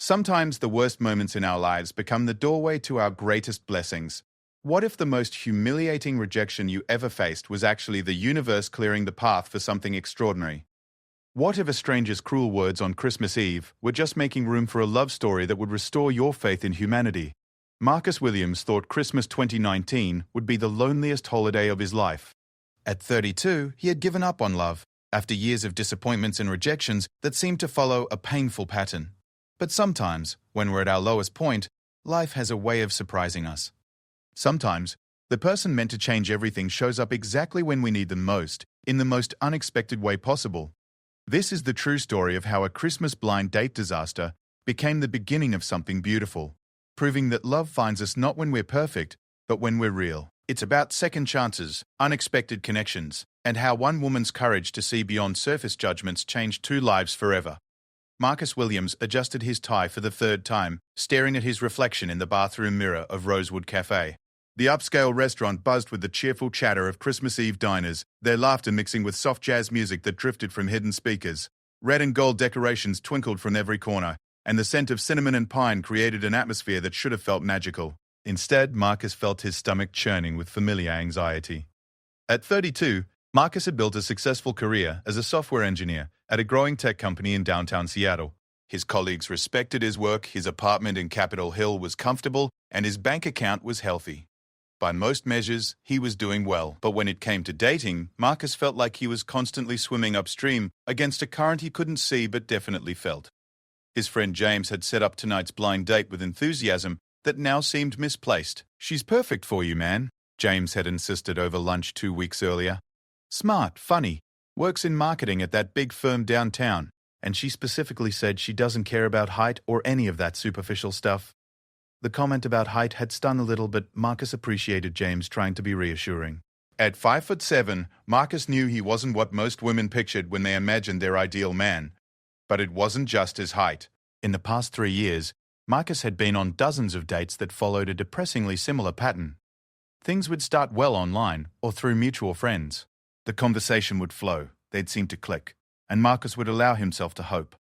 Sometimes the worst moments in our lives become the doorway to our greatest blessings. What if the most humiliating rejection you ever faced was actually the universe clearing the path for something extraordinary? What if a stranger's cruel words on Christmas Eve were just making room for a love story that would restore your faith in humanity? Marcus Williams thought Christmas 2019 would be the loneliest holiday of his life. At 32, he had given up on love, after years of disappointments and rejections that seemed to follow a painful pattern. But sometimes, when we're at our lowest point, life has a way of surprising us. Sometimes, the person meant to change everything shows up exactly when we need them most, in the most unexpected way possible. This is the true story of how a Christmas blind date disaster became the beginning of something beautiful, proving that love finds us not when we're perfect, but when we're real. It's about second chances, unexpected connections, and how one woman's courage to see beyond surface judgments changed two lives forever. Marcus Williams adjusted his tie for the third time, staring at his reflection in the bathroom mirror of Rosewood Cafe. The upscale restaurant buzzed with the cheerful chatter of Christmas Eve diners, their laughter mixing with soft jazz music that drifted from hidden speakers. Red and gold decorations twinkled from every corner, and the scent of cinnamon and pine created an atmosphere that should have felt magical. Instead, Marcus felt his stomach churning with familiar anxiety. At 32, Marcus had built a successful career as a software engineer at a growing tech company in downtown Seattle. His colleagues respected his work, his apartment in Capitol Hill was comfortable, and his bank account was healthy. By most measures, he was doing well, but when it came to dating, Marcus felt like he was constantly swimming upstream against a current he couldn't see but definitely felt. His friend James had set up tonight's blind date with enthusiasm that now seemed misplaced. "She's perfect for you, man," James had insisted over lunch 2 weeks earlier. "Smart, funny, works in marketing at that big firm downtown, and she specifically said she doesn't care about height or any of that superficial stuff." The comment about height had stung a little, but Marcus appreciated James trying to be reassuring. At 5'7", Marcus knew he wasn't what most women pictured when they imagined their ideal man. But it wasn't just his height. In the past 3 years, Marcus had been on dozens of dates that followed a depressingly similar pattern. Things would start well online or through mutual friends. The conversation would flow, they'd seem to click, and Marcus would allow himself to hope.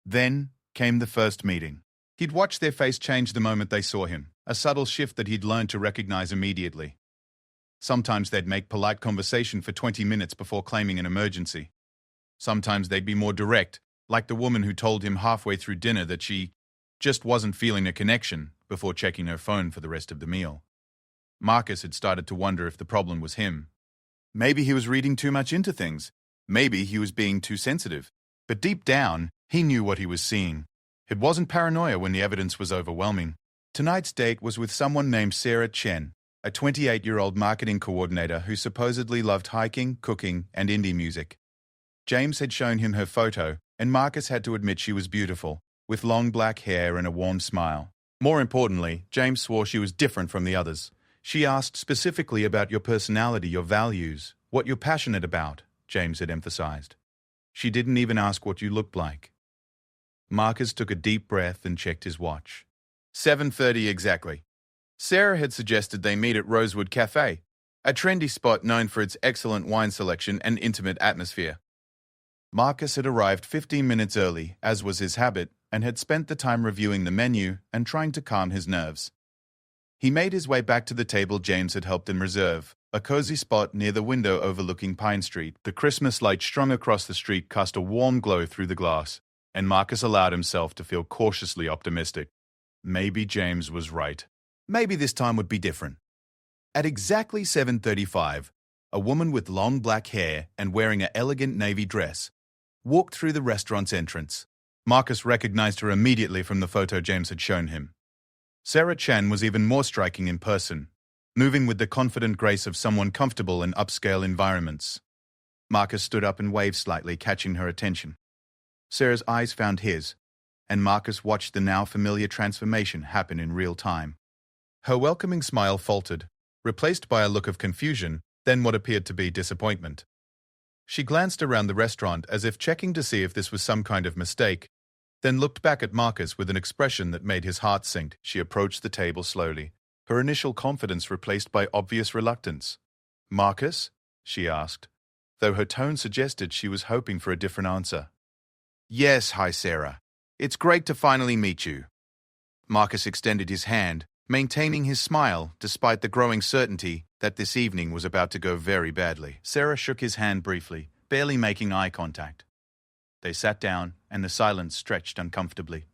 Then came the first meeting. He'd watch their face change the moment they saw him, a subtle shift that he'd learned to recognize immediately. Sometimes they'd make polite conversation for 20 minutes before claiming an emergency. Sometimes they'd be more direct, like the woman who told him halfway through dinner that she just wasn't feeling a connection before checking her phone for the rest of the meal. Marcus had started to wonder if the problem was him. Maybe he was reading too much into things. Maybe he was being too sensitive. But deep down, he knew what he was seeing. It wasn't paranoia when the evidence was overwhelming. Tonight's date was with someone named Sarah Chen, a 28-year-old marketing coordinator who supposedly loved hiking, cooking, and indie music. James had shown him her photo, and Marcus had to admit she was beautiful, with long black hair and a warm smile. More importantly, James swore she was different from the others. She asked specifically about your personality, your values, what you're passionate about, James had emphasized. She didn't even ask what you looked like. Marcus took a deep breath and checked his watch. 7:30 exactly. Sarah had suggested they meet at Rosewood Cafe, a trendy spot known for its excellent wine selection and intimate atmosphere. Marcus had arrived 15 minutes early, as was his habit, and had spent the time reviewing the menu and trying to calm his nerves. He made his way back to the table James had helped him reserve, a cozy spot near the window overlooking Pine Street. The Christmas light strung across the street cast a warm glow through the glass, and Marcus allowed himself to feel cautiously optimistic. Maybe James was right. Maybe this time would be different. At exactly 7:35, a woman with long black hair and wearing an elegant navy dress walked through the restaurant's entrance. Marcus recognized her immediately from the photo James had shown him. Sarah Chen was even more striking in person, moving with the confident grace of someone comfortable in upscale environments. Marcus stood up and waved slightly, catching her attention. Sarah's eyes found his, and Marcus watched the now familiar transformation happen in real time. Her welcoming smile faltered, replaced by a look of confusion, then what appeared to be disappointment. She glanced around the restaurant as if checking to see if this was some kind of mistake, then looked back at Marcus with an expression that made his heart sink. She approached the table slowly, her initial confidence replaced by obvious reluctance. "Marcus?" she asked, though her tone suggested she was hoping for a different answer. "Yes, hi Sarah. It's great to finally meet you. Marcus extended his hand, maintaining his smile despite the growing certainty that this evening was about to go very badly. Sarah shook his hand briefly, barely making eye contact. They sat down, and the silence stretched uncomfortably.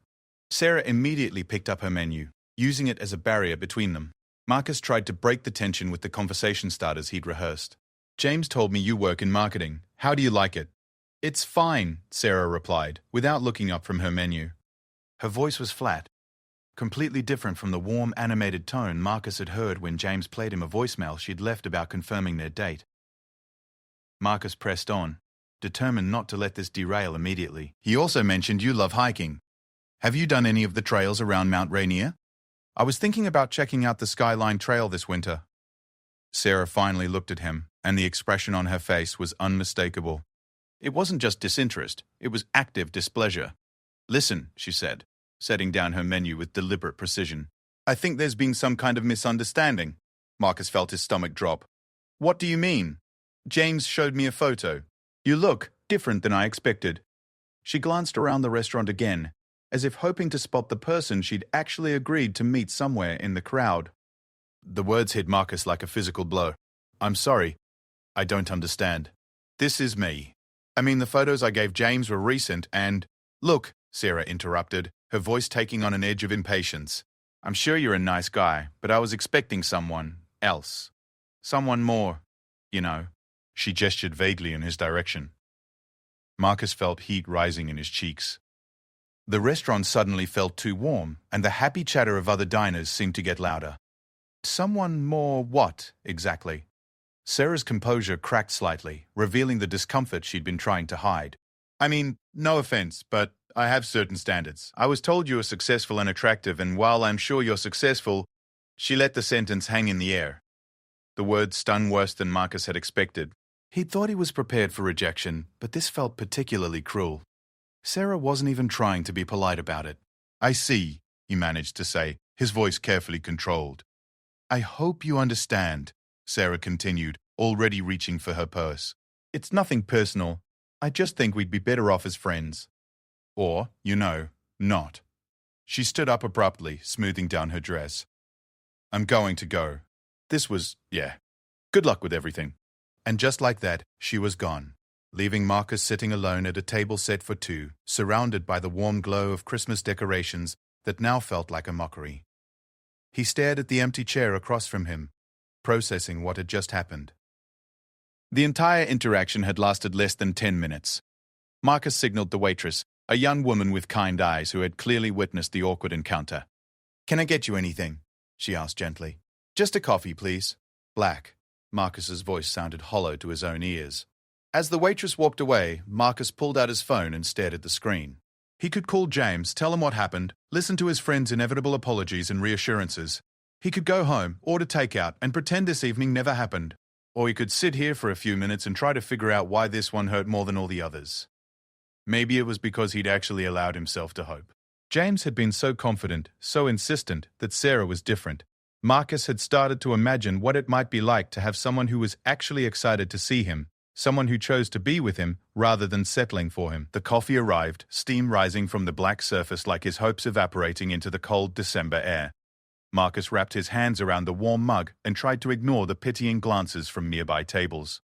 Sarah immediately picked up her menu, using it as a barrier between them. Marcus tried to break the tension with the conversation starters he'd rehearsed. James told me you work in marketing. How do you like it? It's fine, Sarah replied, without looking up from her menu. Her voice was flat, completely different from the warm, animated tone Marcus had heard when James played him a voicemail she'd left about confirming their date. Marcus pressed on, determined not to let this derail immediately. He also mentioned you love hiking. Have you done any of the trails around Mount Rainier? I was thinking about checking out the Skyline Trail this winter. Sarah finally looked at him, and the expression on her face was unmistakable. It wasn't just disinterest, it was active displeasure. Listen, she said, setting down her menu with deliberate precision. I think there's been some kind of misunderstanding. Marcus felt his stomach drop. What do you mean? James showed me a photo. You look different than I expected. She glanced around the restaurant again, as if hoping to spot the person she'd actually agreed to meet somewhere in the crowd. The words hit Marcus like a physical blow. I'm sorry. I don't understand. This is me. I mean, the photos I gave James were recent and... Look, Sarah interrupted, her voice taking on an edge of impatience. I'm sure you're a nice guy, but I was expecting someone else. Someone more, you know. She gestured vaguely in his direction. Marcus felt heat rising in his cheeks. The restaurant suddenly felt too warm, and the happy chatter of other diners seemed to get louder. Someone more what, exactly? Sarah's composure cracked slightly, revealing the discomfort she'd been trying to hide. I mean, no offense, but I have certain standards. I was told you were successful and attractive, and while I'm sure you're successful, she let the sentence hang in the air. The words stung worse than Marcus had expected. He'd thought he was prepared for rejection, but this felt particularly cruel. Sarah wasn't even trying to be polite about it. I see, he managed to say, his voice carefully controlled. I hope you understand, Sarah continued, already reaching for her purse. It's nothing personal. I just think we'd be better off as friends. Or, you know, not. She stood up abruptly, smoothing down her dress. I'm going to go. This was, good luck with everything. And just like that, she was gone, leaving Marcus sitting alone at a table set for two, surrounded by the warm glow of Christmas decorations that now felt like a mockery. He stared at the empty chair across from him, processing what had just happened. The entire interaction had lasted less than 10 minutes. Marcus signaled the waitress, a young woman with kind eyes who had clearly witnessed the awkward encounter. Can I get you anything? She asked gently. Just a coffee, please. Black. Marcus's voice sounded hollow to his own ears. As the waitress walked away, Marcus pulled out his phone and stared at the screen. He could call James, tell him what happened, listen to his friend's inevitable apologies and reassurances. He could go home, order takeout, and pretend this evening never happened. Or he could sit here for a few minutes and try to figure out why this one hurt more than all the others. Maybe it was because he'd actually allowed himself to hope. James had been so confident, so insistent, that Sarah was different. Marcus had started to imagine what it might be like to have someone who was actually excited to see him, someone who chose to be with him rather than settling for him. The coffee arrived, steam rising from the black surface like his hopes evaporating into the cold December air. Marcus wrapped his hands around the warm mug and tried to ignore the pitying glances from nearby tables.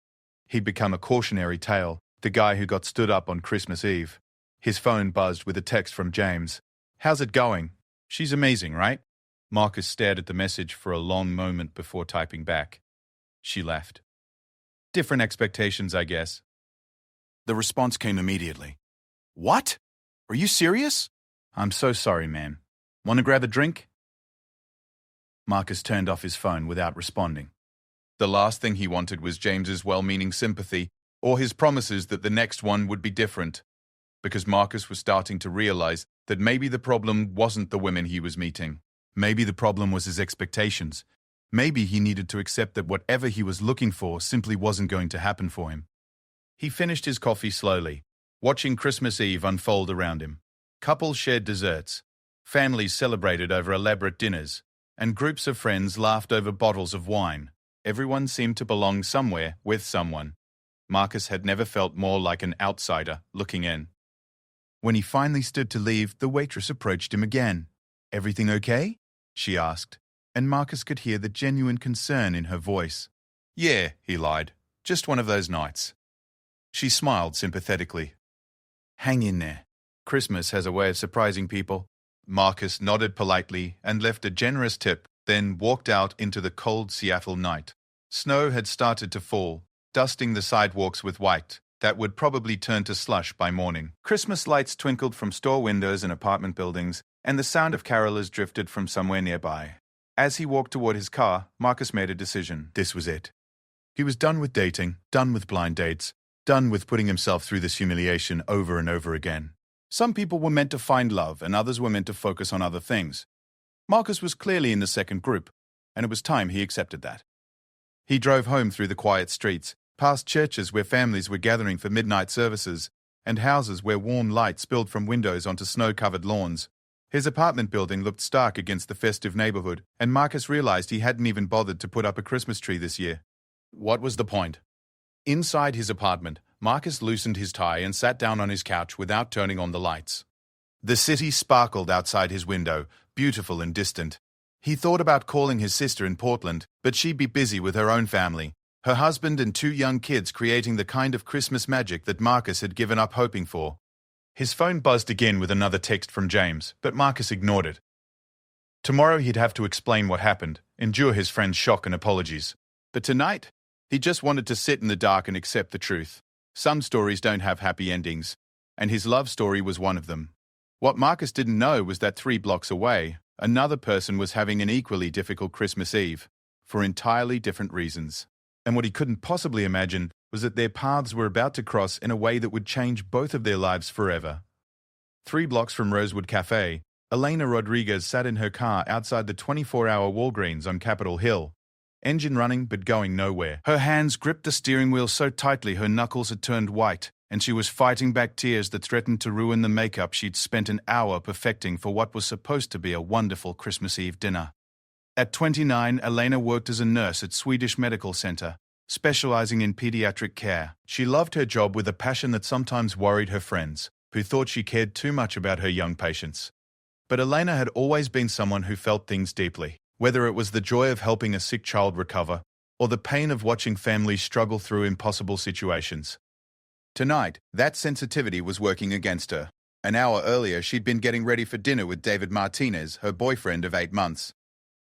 He'd become a cautionary tale, the guy who got stood up on Christmas Eve. His phone buzzed with a text from James. How's it going? She's amazing, right? Marcus stared at the message for a long moment before typing back. She laughed. Different expectations, I guess. The response came immediately. What? Are you serious? I'm so sorry, man. Want to grab a drink? Marcus turned off his phone without responding. The last thing he wanted was James's well-meaning sympathy or his promises that the next one would be different, because Marcus was starting to realize that maybe the problem wasn't the women he was meeting. Maybe the problem was his expectations. Maybe he needed to accept that whatever he was looking for simply wasn't going to happen for him. He finished his coffee slowly, watching Christmas Eve unfold around him. Couples shared desserts, families celebrated over elaborate dinners, and groups of friends laughed over bottles of wine. Everyone seemed to belong somewhere with someone. Marcus had never felt more like an outsider looking in. When he finally stood to leave, the waitress approached him again. "Everything okay?" she asked, and Marcus could hear the genuine concern in her voice. "Yeah," he lied. "Just one of those nights." She smiled sympathetically. "Hang in there. Christmas has a way of surprising people." Marcus nodded politely and left a generous tip, then walked out into the cold Seattle night. Snow had started to fall, dusting the sidewalks with white that would probably turn to slush by morning. Christmas lights twinkled from store windows and apartment buildings, and the sound of carolers drifted from somewhere nearby. As he walked toward his car, Marcus made a decision. This was it. He was done with dating, done with blind dates, done with putting himself through this humiliation over and over again. Some people were meant to find love, and others were meant to focus on other things. Marcus was clearly in the second group, and it was time he accepted that. He drove home through the quiet streets, past churches where families were gathering for midnight services, and houses where warm light spilled from windows onto snow-covered lawns. His apartment building looked stark against the festive neighborhood, and Marcus realized he hadn't even bothered to put up a Christmas tree this year. What was the point? Inside his apartment, Marcus loosened his tie and sat down on his couch without turning on the lights. The city sparkled outside his window, beautiful and distant. He thought about calling his sister in Portland, but she'd be busy with her own family, her husband and 2 young kids, creating the kind of Christmas magic that Marcus had given up hoping for. His phone buzzed again with another text from James, but Marcus ignored it. Tomorrow he'd have to explain what happened, endure his friend's shock and apologies. But tonight, he just wanted to sit in the dark and accept the truth. Some stories don't have happy endings, and his love story was one of them. What Marcus didn't know was that 3 blocks away, another person was having an equally difficult Christmas Eve, for entirely different reasons. And what he couldn't possibly imagine was that their paths were about to cross in a way that would change both of their lives forever. 3 blocks from Rosewood Cafe, Elena Rodriguez sat in her car outside the 24-hour Walgreens on Capitol Hill, engine running but going nowhere. Her hands gripped the steering wheel so tightly her knuckles had turned white, and she was fighting back tears that threatened to ruin the makeup she'd spent an hour perfecting for what was supposed to be a wonderful Christmas Eve dinner. At 29, Elena worked as a nurse at Swedish Medical Center, specializing in pediatric care. She loved her job with a passion that sometimes worried her friends, who thought she cared too much about her young patients. But Elena had always been someone who felt things deeply, whether it was the joy of helping a sick child recover, or the pain of watching families struggle through impossible situations. Tonight, that sensitivity was working against her. An hour earlier, she'd been getting ready for dinner with David Martinez, her boyfriend of 8 months.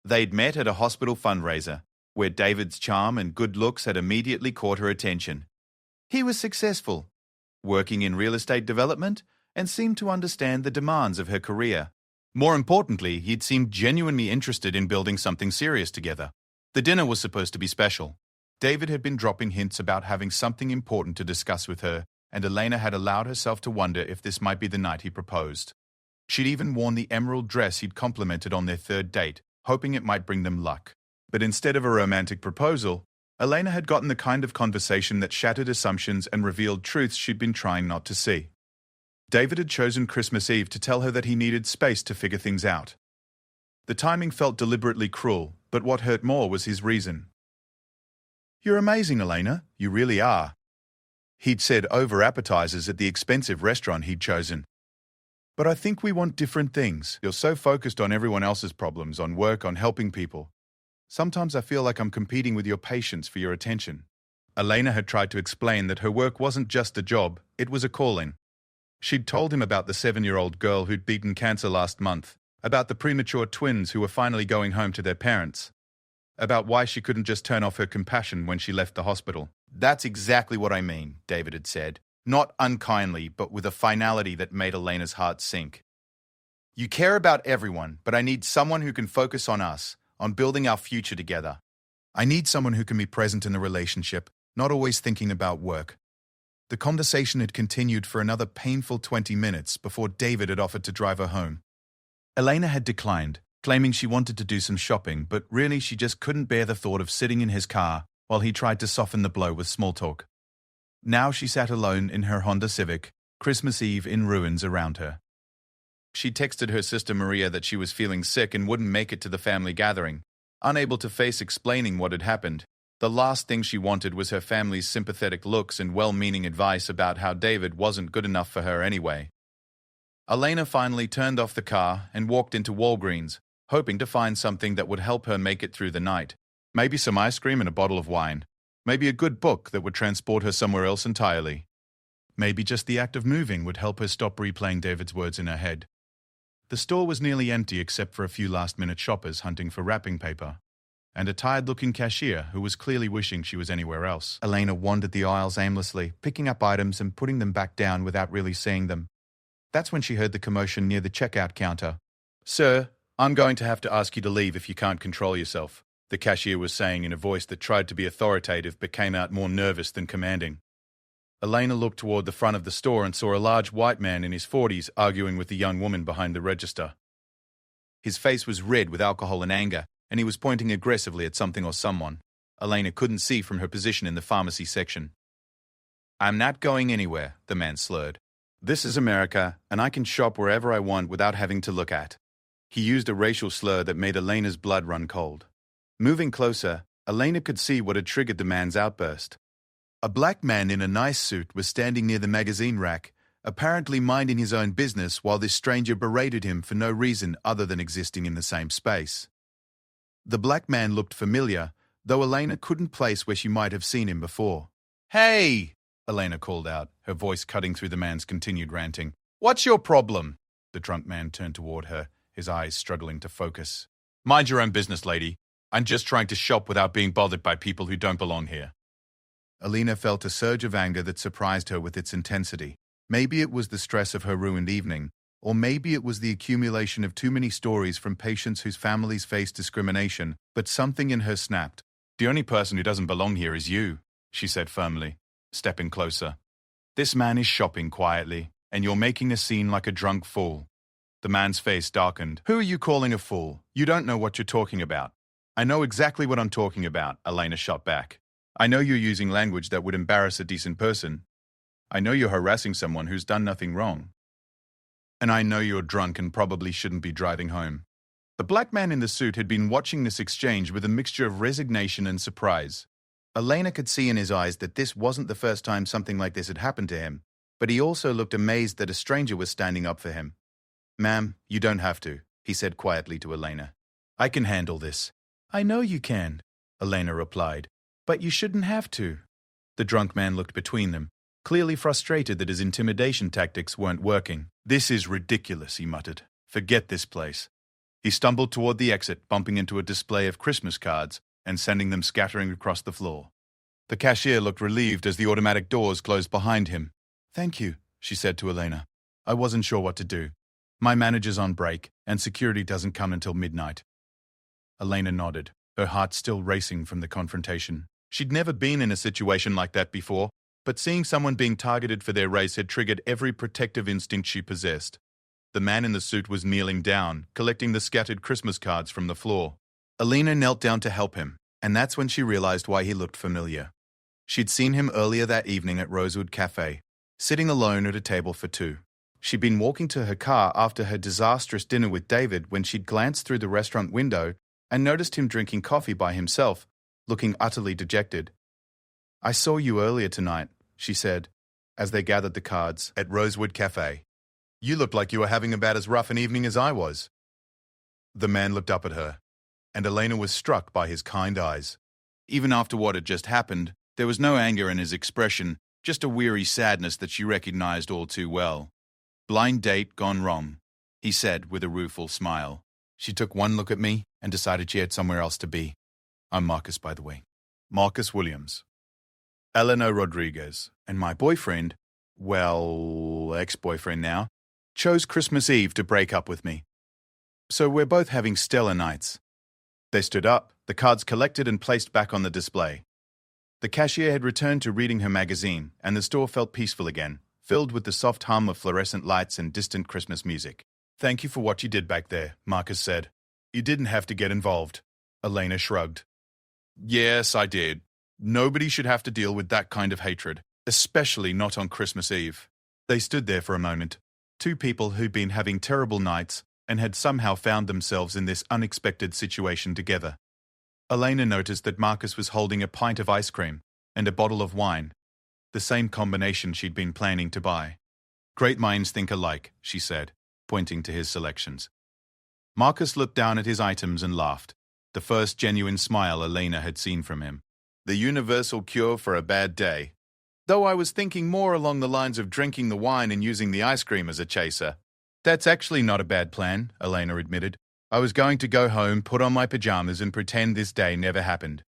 They'd met at a hospital fundraiser, where David's charm and good looks had immediately caught her attention. He was successful, working in real estate development, and seemed to understand the demands of her career. More importantly, he'd seemed genuinely interested in building something serious together. The dinner was supposed to be special. David had been dropping hints about having something important to discuss with her, and Elena had allowed herself to wonder if this might be the night he proposed. She'd even worn the emerald dress he'd complimented on their 3rd date, hoping it might bring them luck. But instead of a romantic proposal, Elena had gotten the kind of conversation that shattered assumptions and revealed truths she'd been trying not to see. David had chosen Christmas Eve to tell her that he needed space to figure things out. The timing felt deliberately cruel, but what hurt more was his reason. "You're amazing, Elena. You really are," he'd said over appetizers at the expensive restaurant he'd chosen. "But I think we want different things. You're so focused on everyone else's problems, on work, on helping people. Sometimes I feel like I'm competing with your patients for your attention." Elena had tried to explain that her work wasn't just a job, it was a calling. She'd told him about the 7-year-old girl who'd beaten cancer last month, about the premature twins who were finally going home to their parents, about why she couldn't just turn off her compassion when she left the hospital. "That's exactly what I mean," David had said, not unkindly, but with a finality that made Elena's heart sink. "You care about everyone, but I need someone who can focus on us, on building our future together. I need someone who can be present in the relationship, not always thinking about work." The conversation had continued for another painful 20 minutes before David had offered to drive her home. Elena had declined, claiming she wanted to do some shopping, but really she just couldn't bear the thought of sitting in his car while he tried to soften the blow with small talk. Now she sat alone in her Honda Civic, Christmas Eve in ruins around her. She texted her sister Maria that she was feeling sick and wouldn't make it to the family gathering. Unable to face explaining what had happened, the last thing she wanted was her family's sympathetic looks and well-meaning advice about how David wasn't good enough for her anyway. Elena finally turned off the car and walked into Walgreens, hoping to find something that would help her make it through the night. Maybe some ice cream and a bottle of wine. Maybe a good book that would transport her somewhere else entirely. Maybe just the act of moving would help her stop replaying David's words in her head. The store was nearly empty except for a few last-minute shoppers hunting for wrapping paper, and a tired-looking cashier who was clearly wishing she was anywhere else. Elena wandered the aisles aimlessly, picking up items and putting them back down without really seeing them. That's when she heard the commotion near the checkout counter. "Sir, I'm going to have to ask you to leave if you can't control yourself," the cashier was saying in a voice that tried to be authoritative but came out more nervous than commanding. Elena looked toward the front of the store and saw a large white man in his 40s arguing with the young woman behind the register. His face was red with alcohol and anger, and he was pointing aggressively at something or someone. Elena couldn't see from her position in the pharmacy section. "I'm not going anywhere," the man slurred. "This is America, and I can shop wherever I want without having to look at." He used a racial slur that made Elena's blood run cold. Moving closer, Elena could see what had triggered the man's outburst. A black man in a nice suit was standing near the magazine rack, apparently minding his own business while this stranger berated him for no reason other than existing in the same space. The black man looked familiar, though Elena couldn't place where she might have seen him before. "Hey!" Elena called out, her voice cutting through the man's continued ranting. "What's your problem?" The drunk man turned toward her, his eyes struggling to focus. "Mind your own business, lady. I'm just trying to shop without being bothered by people who don't belong here." Elena felt a surge of anger that surprised her with its intensity. Maybe it was the stress of her ruined evening, or maybe it was the accumulation of too many stories from patients whose families faced discrimination, but something in her snapped. "The only person who doesn't belong here is you," she said firmly, stepping closer. "This man is shopping quietly, and you're making a scene like a drunk fool." The man's face darkened. "Who are you calling a fool? You don't know what you're talking about." "I know exactly what I'm talking about," Elena shot back. "I know you're using language that would embarrass a decent person. I know you're harassing someone who's done nothing wrong. And I know you're drunk and probably shouldn't be driving home." The black man in the suit had been watching this exchange with a mixture of resignation and surprise. Elena could see in his eyes that this wasn't the first time something like this had happened to him, but he also looked amazed that a stranger was standing up for him. "Ma'am, you don't have to," he said quietly to Elena. "I can handle this." "I know you can," Elena replied. "But you shouldn't have to." The drunk man looked between them, clearly frustrated that his intimidation tactics weren't working. "This is ridiculous," he muttered. "Forget this place." He stumbled toward the exit, bumping into a display of Christmas cards and sending them scattering across the floor. The cashier looked relieved as the automatic doors closed behind him. "Thank you," she said to Elena. "I wasn't sure what to do. My manager's on break, and security doesn't come until midnight." Elena nodded, her heart still racing from the confrontation. She'd never been in a situation like that before, but seeing someone being targeted for their race had triggered every protective instinct she possessed. The man in the suit was kneeling down, collecting the scattered Christmas cards from the floor. Elena knelt down to help him, and that's when she realized why he looked familiar. She'd seen him earlier that evening at Rosewood Cafe, sitting alone at a table for two. She'd been walking to her car after her disastrous dinner with David when she'd glanced through the restaurant window and noticed him drinking coffee by himself, looking utterly dejected. "I saw you earlier tonight," she said, as they gathered the cards at Rosewood Cafe. "You looked like you were having about as rough an evening as I was." The man looked up at her, and Elena was struck by his kind eyes. Even after what had just happened, there was no anger in his expression, just a weary sadness that she recognized all too well. "Blind date gone wrong," he said with a rueful smile. She took one look at me and decided she had somewhere else to be. I'm Marcus, by the way. Marcus Williams. Eleanor Rodriguez and my boyfriend, well, ex-boyfriend now, chose Christmas Eve to break up with me. So we're both having stellar nights. They stood up, the cards collected and placed back on the display. The cashier had returned to reading her magazine, and the store felt peaceful again, filled with the soft hum of fluorescent lights and distant Christmas music. "Thank you for what you did back there," Marcus said. "You didn't have to get involved." Elena shrugged. "Yes, I did. Nobody should have to deal with that kind of hatred, especially not on Christmas Eve." They stood there for a moment, two people who'd been having terrible nights and had somehow found themselves in this unexpected situation together. Elena noticed that Marcus was holding a pint of ice cream and a bottle of wine, the same combination she'd been planning to buy. Great minds think alike, she said, pointing to his selections. Marcus looked down at his items and laughed, the first genuine smile Elena had seen from him. The universal cure for a bad day. Though I was thinking more along the lines of drinking the wine and using the ice cream as a chaser. That's actually not a bad plan, Elena admitted. I was going to go home, put on my pajamas, and pretend this day never happened.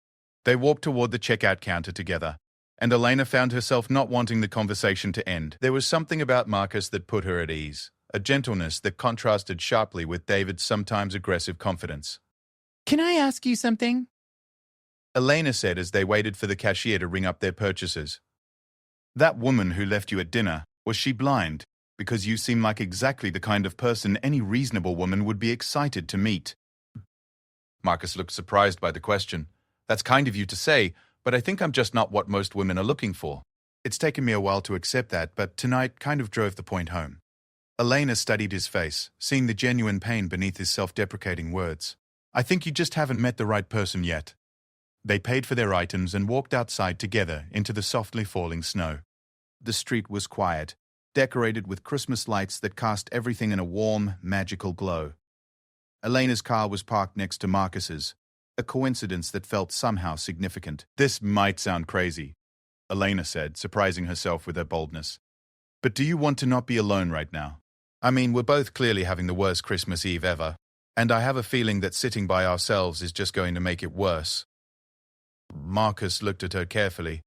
They walked toward the checkout counter together, and Elena found herself not wanting the conversation to end. There was something about Marcus that put her at ease, a gentleness that contrasted sharply with David's sometimes aggressive confidence. Can I ask you something? Elena said as they waited for the cashier to ring up their purchases. That woman who left you at dinner, was she blind? Because you seem like exactly the kind of person any reasonable woman would be excited to meet. Marcus looked surprised by the question. That's kind of you to say, but I think I'm just not what most women are looking for. It's taken me a while to accept that, but tonight kind of drove the point home. Elena studied his face, seeing the genuine pain beneath his self-deprecating words. I think you just haven't met the right person yet. They paid for their items and walked outside together into the softly falling snow. The street was quiet, decorated with Christmas lights that cast everything in a warm, magical glow. Elena's car was parked next to Marcus's, a coincidence that felt somehow significant. This might sound crazy, Elena said, surprising herself with her boldness. But do you want to not be alone right now? I mean, we're both clearly having the worst Christmas Eve ever, and I have a feeling that sitting by ourselves is just going to make it worse. Marcus looked at her carefully,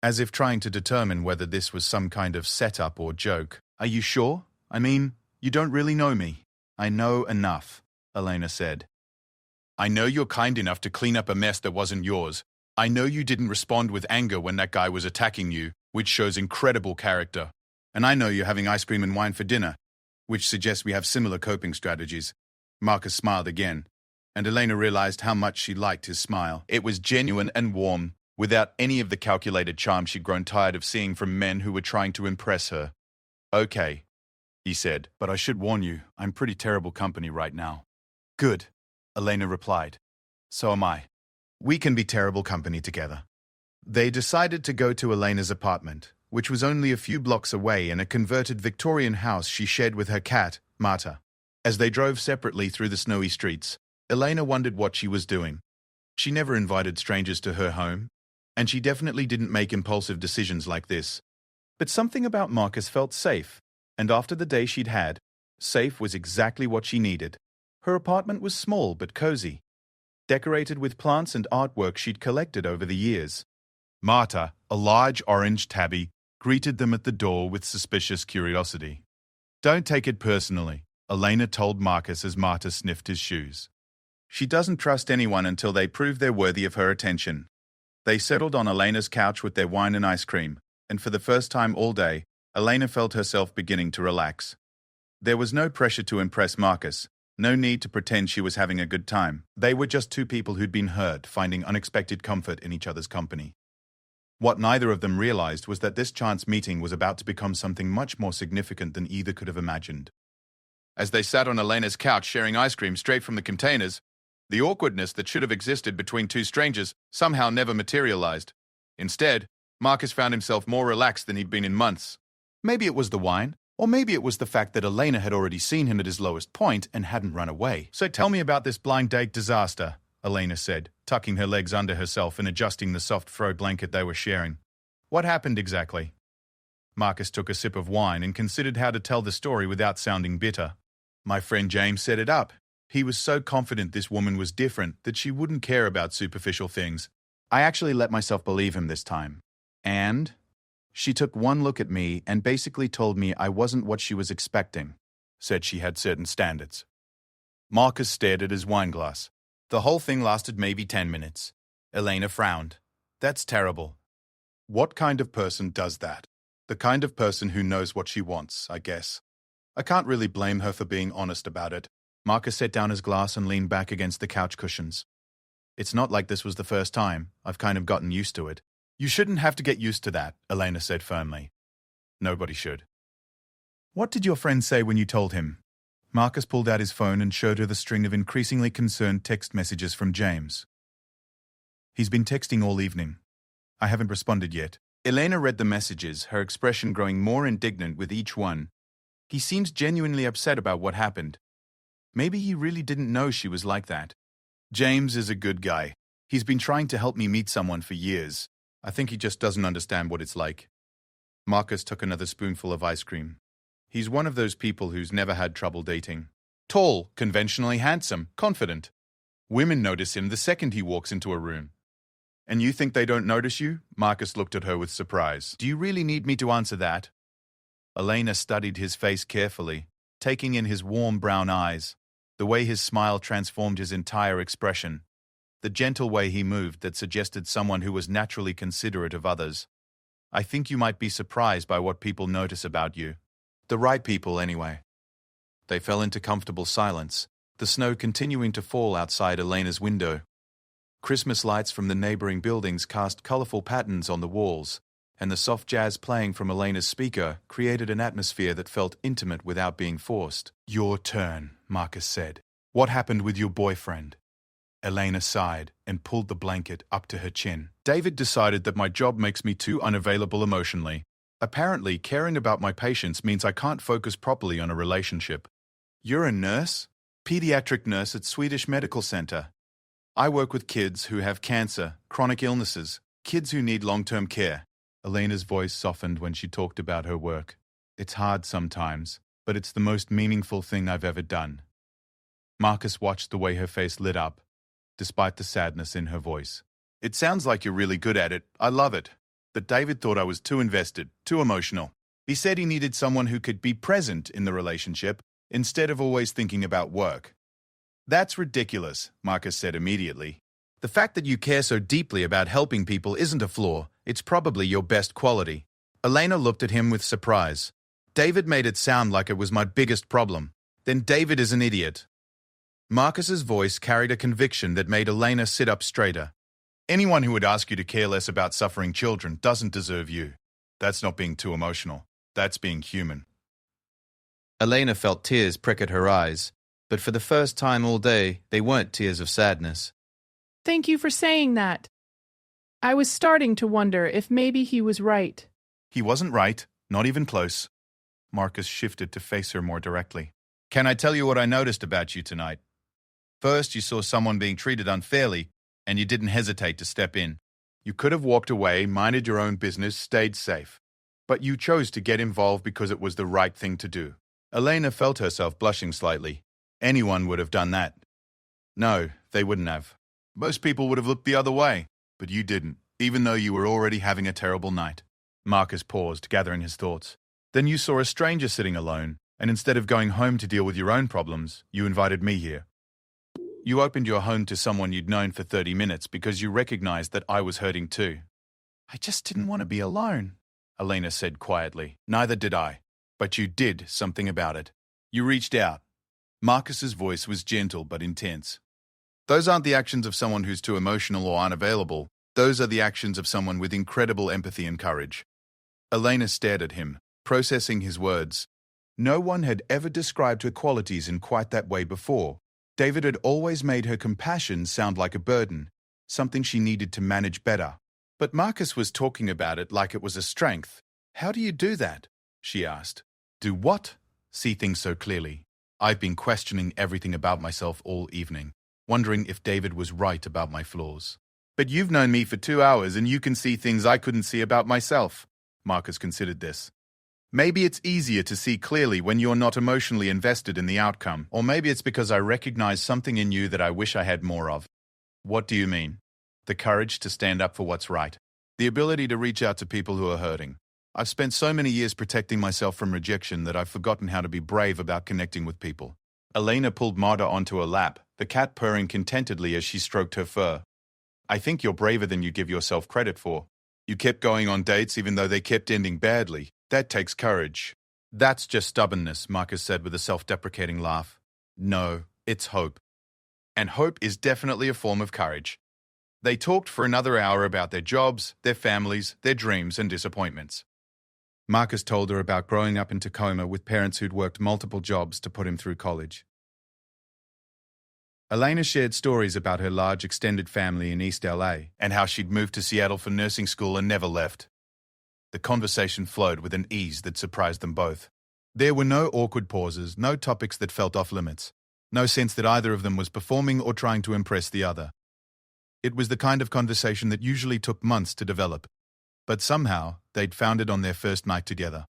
as if trying to determine whether this was some kind of setup or joke. Are you sure? I mean, you don't really know me. I know enough, Elena said. I know you're kind enough to clean up a mess that wasn't yours. I know you didn't respond with anger when that guy was attacking you, which shows incredible character. And I know you're having ice cream and wine for dinner, which suggests we have similar coping strategies. Marcus smiled again, and Elena realized how much she liked his smile. It was genuine and warm, without any of the calculated charm she'd grown tired of seeing from men who were trying to impress her. Okay, he said, but I should warn you, I'm pretty terrible company right now. Good, Elena replied. So am I. We can be terrible company together. They decided to go to Elena's apartment, which was only a few blocks away in a converted Victorian house she shared with her cat, Marta. As they drove separately through the snowy streets, Elena wondered what she was doing. She never invited strangers to her home, and she definitely didn't make impulsive decisions like this. But something about Marcus felt safe, and after the day she'd had, safe was exactly what she needed. Her apartment was small but cozy, decorated with plants and artwork she'd collected over the years. Marta, a large orange tabby, greeted them at the door with suspicious curiosity. Don't take it personally, Elena told Marcus as Marta sniffed his shoes. She doesn't trust anyone until they prove they're worthy of her attention. They settled on Elena's couch with their wine and ice cream, and for the first time all day, Elena felt herself beginning to relax. There was no pressure to impress Marcus, no need to pretend she was having a good time. They were just two people who'd been hurt, finding unexpected comfort in each other's company. What neither of them realized was that this chance meeting was about to become something much more significant than either could have imagined. As they sat on Elena's couch sharing ice cream straight from the containers, the awkwardness that should have existed between two strangers somehow never materialized. Instead, Marcus found himself more relaxed than he'd been in months. Maybe it was the wine, or maybe it was the fact that Elena had already seen him at his lowest point and hadn't run away. So tell me about this blind date disaster, Elena said, tucking her legs under herself and adjusting the soft fur blanket they were sharing. What happened exactly? Marcus took a sip of wine and considered how to tell the story without sounding bitter. My friend James set it up. He was so confident this woman was different that she wouldn't care about superficial things. I actually let myself believe him this time. And she took one look at me and basically told me I wasn't what she was expecting, said she had certain standards. Marcus stared at his wine glass. The whole thing lasted maybe 10 minutes. Elena frowned. That's terrible. What kind of person does that? The kind of person who knows what she wants, I guess. I can't really blame her for being honest about it. Marcus set down his glass and leaned back against the couch cushions. It's not like this was the first time. I've kind of gotten used to it. You shouldn't have to get used to that, Elena said firmly. Nobody should. What did your friend say when you told him? Marcus pulled out his phone and showed her the string of increasingly concerned text messages from James. He's been texting all evening. I haven't responded yet. Elena read the messages, her expression growing more indignant with each one, He seems genuinely upset about what happened. Maybe he really didn't know she was like that. James is a good guy. He's been trying to help me meet someone for years. I think he just doesn't understand what it's like. Marcus took another spoonful of ice cream. He's one of those people who's never had trouble dating. Tall, conventionally handsome, confident. Women notice him the second he walks into a room. And you think they don't notice you? Marcus looked at her with surprise. Do you really need me to answer that? Elena studied his face carefully, taking in his warm brown eyes, the way his smile transformed his entire expression, the gentle way he moved that suggested someone who was naturally considerate of others. I think you might be surprised by what people notice about you. The right people, anyway. They fell into comfortable silence, the snow continuing to fall outside Elena's window. Christmas lights from the neighboring buildings cast colorful patterns on the walls, and the soft jazz playing from Elena's speaker created an atmosphere that felt intimate without being forced. Your turn, Marcus said. What happened with your boyfriend? Elena sighed and pulled the blanket up to her chin. David decided that my job makes me too unavailable emotionally. Apparently, caring about my patients means I can't focus properly on a relationship. You're a nurse? Pediatric nurse at Swedish Medical Center. I work with kids who have cancer, chronic illnesses, kids who need long-term care. Elena's voice softened when she talked about her work. It's hard sometimes, but it's the most meaningful thing I've ever done. Marcus watched the way her face lit up, despite the sadness in her voice. It sounds like you're really good at it. I love it. But David thought I was too invested, too emotional. He said he needed someone who could be present in the relationship instead of always thinking about work. That's ridiculous, Marcus said immediately. The fact that you care so deeply about helping people isn't a flaw. It's probably your best quality. Elena looked at him with surprise. David made it sound like it was my biggest problem. Then David is an idiot. Marcus's voice carried a conviction that made Elena sit up straighter. Anyone who would ask you to care less about suffering children doesn't deserve you. That's not being too emotional. That's being human. Elena felt tears prick at her eyes, but for the first time all day, they weren't tears of sadness. Thank you for saying that. I was starting to wonder if maybe he was right. He wasn't right, not even close. Marcus shifted to face her more directly. Can I tell you what I noticed about you tonight? First, you saw someone being treated unfairly, and you didn't hesitate to step in. You could have walked away, minded your own business, stayed safe. But you chose to get involved because it was the right thing to do. Elena felt herself blushing slightly. Anyone would have done that. No, they wouldn't have. Most people would have looked the other way, but you didn't, even though you were already having a terrible night. Marcus paused, gathering his thoughts. Then you saw a stranger sitting alone, and instead of going home to deal with your own problems, you invited me here. You opened your home to someone you'd known for 30 minutes because you recognized that I was hurting too. I just didn't want to be alone, Elena said quietly. Neither did I. But you did something about it. You reached out. Marcus's voice was gentle but intense. Those aren't the actions of someone who's too emotional or unavailable. Those are the actions of someone with incredible empathy and courage. Elena stared at him, processing his words. No one had ever described her qualities in quite that way before. David had always made her compassion sound like a burden, something she needed to manage better. But Marcus was talking about it like it was a strength. How do you do that? She asked. Do what? See things so clearly. I've been questioning everything about myself all evening, wondering if David was right about my flaws. But you've known me for 2 hours and you can see things I couldn't see about myself. Marcus considered this. Maybe it's easier to see clearly when you're not emotionally invested in the outcome, or maybe it's because I recognize something in you that I wish I had more of. What do you mean? The courage to stand up for what's right. The ability to reach out to people who are hurting. I've spent so many years protecting myself from rejection that I've forgotten how to be brave about connecting with people. Elena pulled Marta onto her lap, the cat purring contentedly as she stroked her fur. I think you're braver than you give yourself credit for. You kept going on dates even though they kept ending badly. That takes courage. That's just stubbornness, Marcus said with a self-deprecating laugh. No, it's hope. And hope is definitely a form of courage. They talked for another hour about their jobs, their families, their dreams and disappointments. Marcus told her about growing up in Tacoma with parents who'd worked multiple jobs to put him through college. Elena shared stories about her large extended family in East LA and how she'd moved to Seattle for nursing school and never left. The conversation flowed with an ease that surprised them both. There were no awkward pauses, no topics that felt off limits, no sense that either of them was performing or trying to impress the other. It was the kind of conversation that usually took months to develop, but somehow they'd found it on their first night together.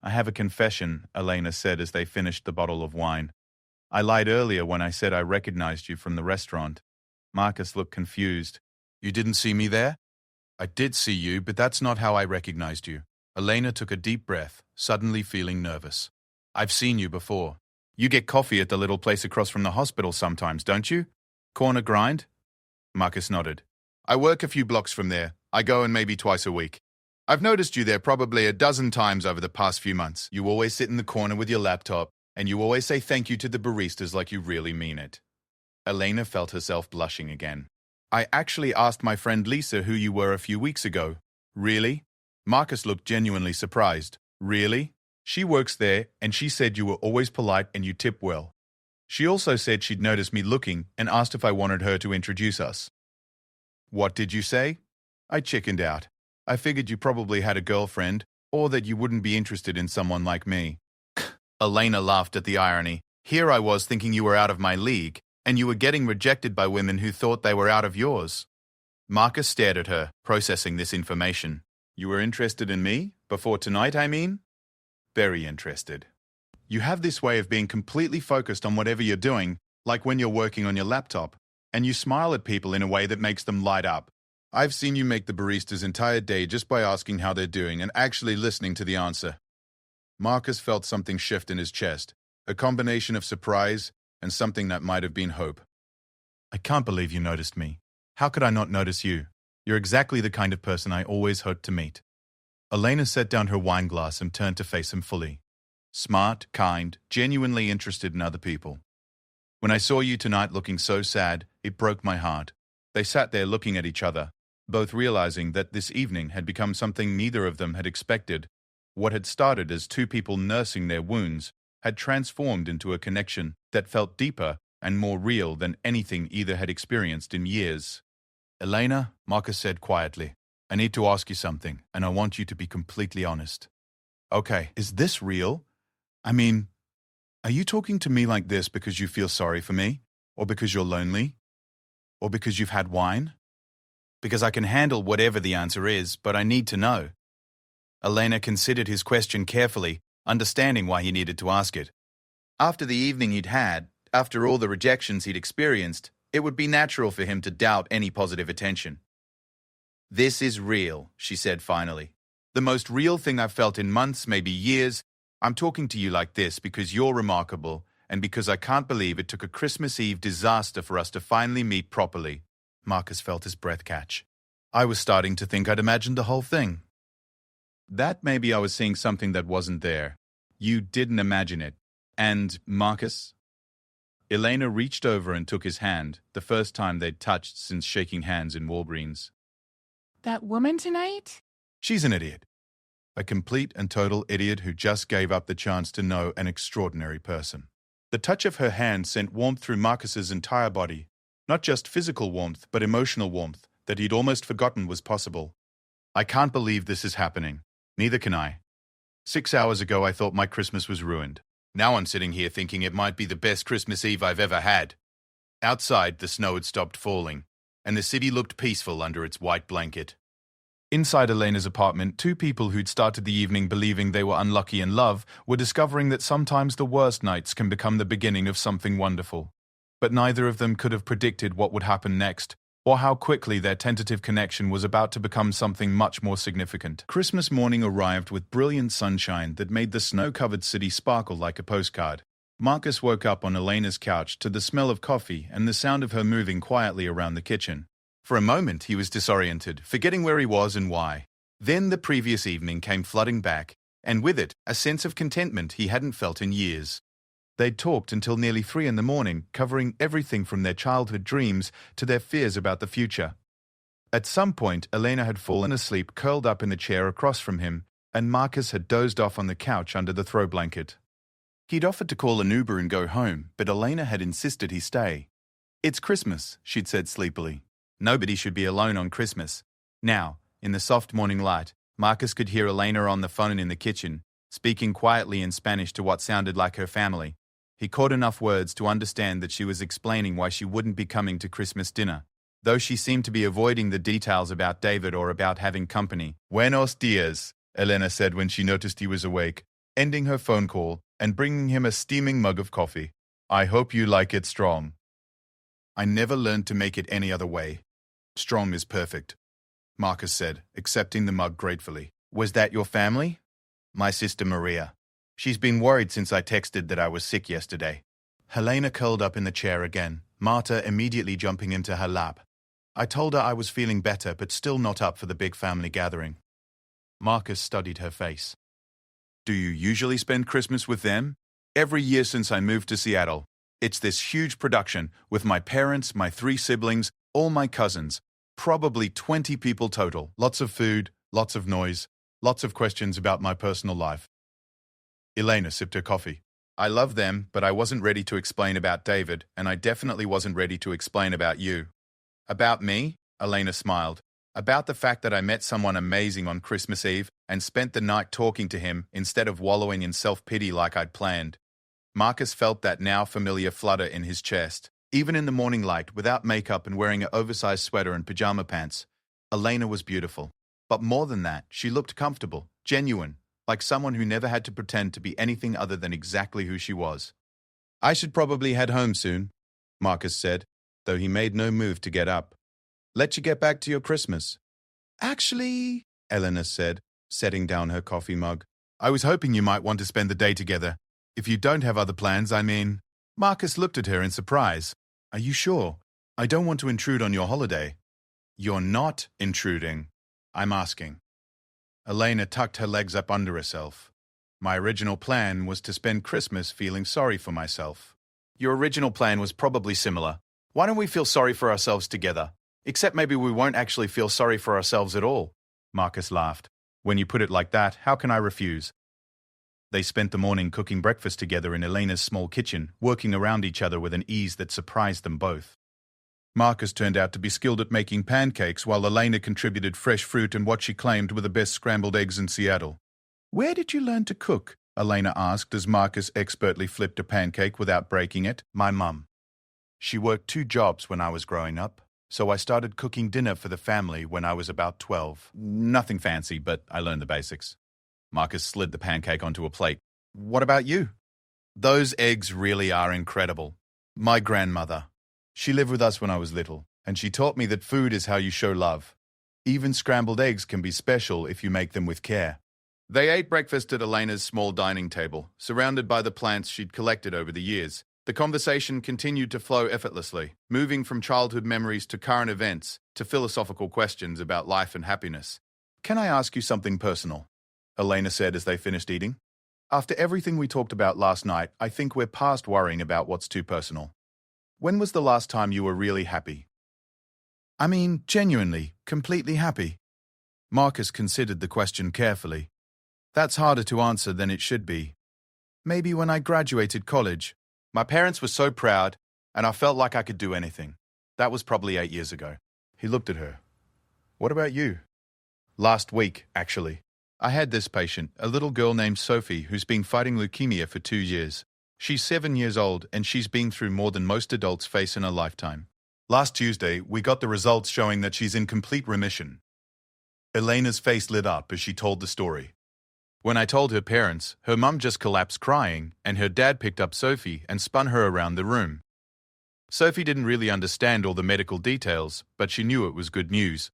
"I have a confession," Elena said as they finished the bottle of wine. "I lied earlier when I said I recognized you from the restaurant." Marcus looked confused. "You didn't see me there?" "I did see you, but that's not how I recognized you." Elena took a deep breath, suddenly feeling nervous. "I've seen you before. You get coffee at the little place across from the hospital sometimes, don't you? Corner Grind?" Marcus nodded. "I work a few blocks from there. I go in maybe twice a week. I've noticed you there probably a dozen times over the past few months. You always sit in the corner with your laptop, and you always say thank you to the baristas like you really mean it." Elena felt herself blushing again. "I actually asked my friend Lisa who you were a few weeks ago." "Really?" Marcus looked genuinely surprised. "Really? She works there, and she said you were always polite and you tip well. She also said she'd noticed me looking and asked if I wanted her to introduce us." "What did you say?" I chickened out. I figured you probably had a girlfriend, or that you wouldn't be interested in someone like me. Elena laughed at the irony. Here I was thinking you were out of my league, and you were getting rejected by women who thought they were out of yours. Marcus stared at her, processing this information. "You were interested in me? Before tonight, I mean?" "Very interested. You have this way of being completely focused on whatever you're doing, like when you're working on your laptop, and you smile at people in a way that makes them light up. I've seen you make the barista's entire day just by asking how they're doing and actually listening to the answer." Marcus felt something shift in his chest, a combination of surprise and something that might have been hope. "I can't believe you noticed me. How could I not notice you? You're exactly the kind of person I always hoped to meet." Elena set down her wine glass and turned to face him fully. Smart, kind, genuinely interested in other people. "When I saw you tonight looking so sad, it broke my heart." They sat there looking at each other, both realizing that this evening had become something neither of them had expected. What had started as two people nursing their wounds had transformed into a connection that felt deeper and more real than anything either had experienced in years. "Elena," Marcus said quietly, "I need to ask you something, and I want you to be completely honest." "Okay, is this real? I mean, are you talking to me like this because you feel sorry for me? Or because you're lonely? Or because you've had wine?" "Because I can handle whatever the answer is, but I need to know." Elena considered his question carefully, understanding why he needed to ask it. After the evening he'd had, after all the rejections he'd experienced, it would be natural for him to doubt any positive attention. "This is real," she said finally. "The most real thing I've felt in months, maybe years. I'm talking to you like this because you're remarkable, and because I can't believe it took a Christmas Eve disaster for us to finally meet properly." Marcus felt his breath catch. "I was starting to think I'd imagined the whole thing." "That maybe I was seeing something that wasn't there. You didn't imagine it. And, Marcus?" Elena reached over and took his hand, the first time they'd touched since shaking hands in Walgreens. That woman tonight? "She's an idiot. A complete and total idiot who just gave up the chance to know an extraordinary person." The touch of her hand sent warmth through Marcus's entire body. Not just physical warmth, but emotional warmth that he'd almost forgotten was possible. "I can't believe this is happening. Neither can I. 6 hours ago I thought my Christmas was ruined. Now I'm sitting here thinking it might be the best Christmas Eve I've ever had." Outside, the snow had stopped falling, and the city looked peaceful under its white blanket. Inside Elena's apartment, two people who'd started the evening believing they were unlucky in love were discovering that sometimes the worst nights can become the beginning of something wonderful. But neither of them could have predicted what would happen next, or how quickly their tentative connection was about to become something much more significant. Christmas morning arrived with brilliant sunshine that made the snow-covered city sparkle like a postcard. Marcus woke up on Elena's couch to the smell of coffee and the sound of her moving quietly around the kitchen. For a moment he was disoriented, forgetting where he was and why. Then the previous evening came flooding back, and with it, a sense of contentment he hadn't felt in years. They'd talked until nearly 3 a.m, covering everything from their childhood dreams to their fears about the future. At some point, Elena had fallen asleep curled up in the chair across from him, and Marcus had dozed off on the couch under the throw blanket. He'd offered to call an Uber and go home, but Elena had insisted he stay. "It's Christmas," she'd said sleepily. Nobody should be alone on Christmas. Now, in the soft morning light, Marcus could hear Elena on the phone in the kitchen, Speaking quietly in Spanish to what sounded like her family, he caught enough words to understand that she was explaining why she wouldn't be coming to Christmas dinner, though she seemed to be avoiding the details about David or about having company. Buenos dias, Elena said when she noticed he was awake, ending her phone call and bringing him a steaming mug of coffee. I hope you like it strong. I never learned to make it any other way. Strong is perfect, Marcus said, accepting the mug gratefully. Was that your family? My sister Maria. She's been worried since I texted that I was sick yesterday. Helena curled up in the chair again, Marta immediately jumping into her lap. I told her I was feeling better but still not up for the big family gathering. Marcus studied her face. Do you usually spend Christmas with them? Every year since I moved to Seattle. It's this huge production with my parents, my 3 siblings, all my cousins. Probably 20 people total. Lots of food, lots of noise, lots of questions about my personal life. Elena sipped her coffee. I love them, but I wasn't ready to explain about David, and I definitely wasn't ready to explain about you. About me? Elena smiled. About the fact that I met someone amazing on Christmas Eve and spent the night talking to him instead of wallowing in self-pity like I'd planned. Marcus felt that now familiar flutter in his chest. Even in the morning light, without makeup and wearing an oversized sweater and pajama pants, Elena was beautiful. But more than that, she looked comfortable, genuine, like someone who never had to pretend to be anything other than exactly who she was. I should probably head home soon, Marcus said, though he made no move to get up. Let you get back to your Christmas. Actually, Elena said, setting down her coffee mug, I was hoping you might want to spend the day together. If you don't have other plans, I mean. Marcus looked at her in surprise. Are you sure? I don't want to intrude on your holiday. You're not intruding. I'm asking. Elena tucked her legs up under herself. My original plan was to spend Christmas feeling sorry for myself. Your original plan was probably similar. Why don't we feel sorry for ourselves together? Except maybe we won't actually feel sorry for ourselves at all. Marcus laughed. When you put it like that, how can I refuse? They spent the morning cooking breakfast together in Elena's small kitchen, working around each other with an ease that surprised them both. Marcus turned out to be skilled at making pancakes, while Elena contributed fresh fruit and what she claimed were the best scrambled eggs in Seattle. Where did you learn to cook? Elena asked as Marcus expertly flipped a pancake without breaking it. My mum. She worked 2 jobs when I was growing up, so I started cooking dinner for the family when I was about 12. Nothing fancy, but I learned the basics. Marcus slid the pancake onto a plate. What about you? Those eggs really are incredible. My grandmother. She lived with us when I was little, and she taught me that food is how you show love. Even scrambled eggs can be special if you make them with care. They ate breakfast at Elena's small dining table, surrounded by the plants she'd collected over the years. The conversation continued to flow effortlessly, moving from childhood memories to current events to philosophical questions about life and happiness. Can I ask you something personal? Elena said as they finished eating. After everything we talked about last night, I think we're past worrying about what's too personal. When was the last time you were really happy? I mean, genuinely, completely happy. Marcus considered the question carefully. That's harder to answer than it should be. Maybe when I graduated college. My parents were so proud, and I felt like I could do anything. That was probably 8 years ago. He looked at her. What about you? Last week, actually. I had this patient, a little girl named Sophie, who's been fighting leukemia for 2 years. She's 7 years old, and she's been through more than most adults face in a lifetime. Last Tuesday, we got the results showing that she's in complete remission. Elena's face lit up as she told the story. When I told her parents, her mum just collapsed crying, and her dad picked up Sophie and spun her around the room. Sophie didn't really understand all the medical details, but she knew it was good news.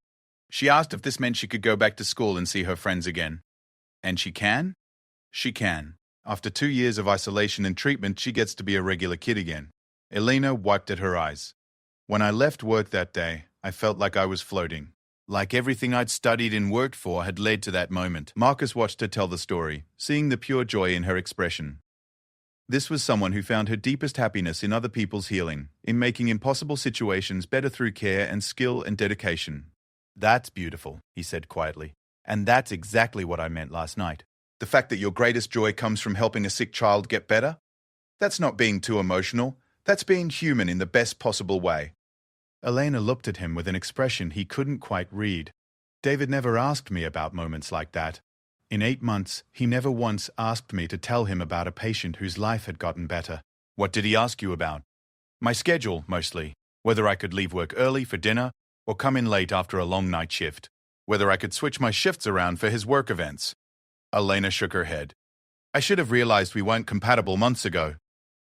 She asked if this meant she could go back to school and see her friends again. And she can? She can. After 2 years of isolation and treatment, she gets to be a regular kid again. Elena wiped at her eyes. When I left work that day, I felt like I was floating. Like everything I'd studied and worked for had led to that moment. Marcus watched her tell the story, seeing the pure joy in her expression. This was someone who found her deepest happiness in other people's healing, in making impossible situations better through care and skill and dedication. That's beautiful, he said quietly. And that's exactly what I meant last night. The fact that your greatest joy comes from helping a sick child get better? That's not being too emotional. That's being human in the best possible way. Elena looked at him with an expression he couldn't quite read. David never asked me about moments like that. In 8 months, he never once asked me to tell him about a patient whose life had gotten better. What did he ask you about? My schedule, mostly. Whether I could leave work early for dinner or come in late after a long night shift. Whether I could switch my shifts around for his work events. Elena shook her head. I should have realized we weren't compatible months ago.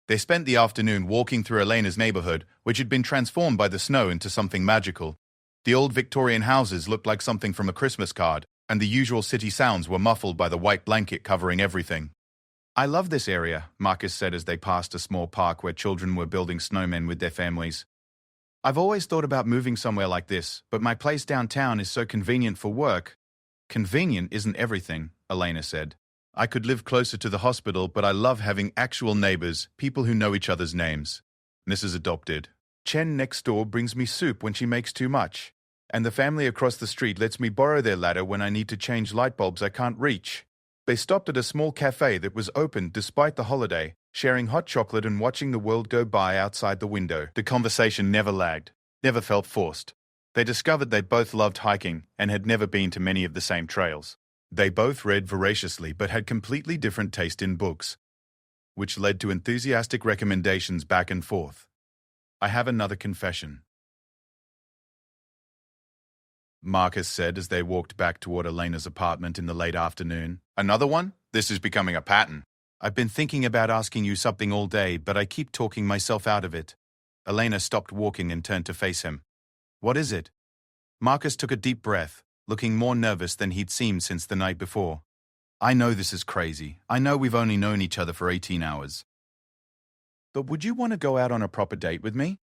They spent the afternoon walking through Elena's neighborhood, which had been transformed by the snow into something magical. The old Victorian houses looked like something from a Christmas card, and the usual city sounds were muffled by the white blanket covering everything. I love this area, Marcus said as they passed a small park where children were building snowmen with their families. I've always thought about moving somewhere like this, but my place downtown is so convenient for work. Convenient isn't everything, Elena said. I could live closer to the hospital, but I love having actual neighbors, people who know each other's names. Mrs. Adopted. Chen next door brings me soup when she makes too much. And the family across the street lets me borrow their ladder when I need to change light bulbs I can't reach. They stopped at a small cafe that was open despite the holiday, sharing hot chocolate and watching the world go by outside the window. The conversation never lagged, never felt forced. They discovered they both loved hiking and had never been to many of the same trails. They both read voraciously but had completely different taste in books, which led to enthusiastic recommendations back and forth. I have another confession, Marcus said as they walked back toward Elena's apartment in the late afternoon. Another one? This is becoming a pattern. I've been thinking about asking you something all day, but I keep talking myself out of it. Elena stopped walking and turned to face him. What is it? Marcus took a deep breath, looking more nervous than he'd seemed since the night before. I know this is crazy. I know we've only known each other for 18 hours. But would you want to go out on a proper date with me?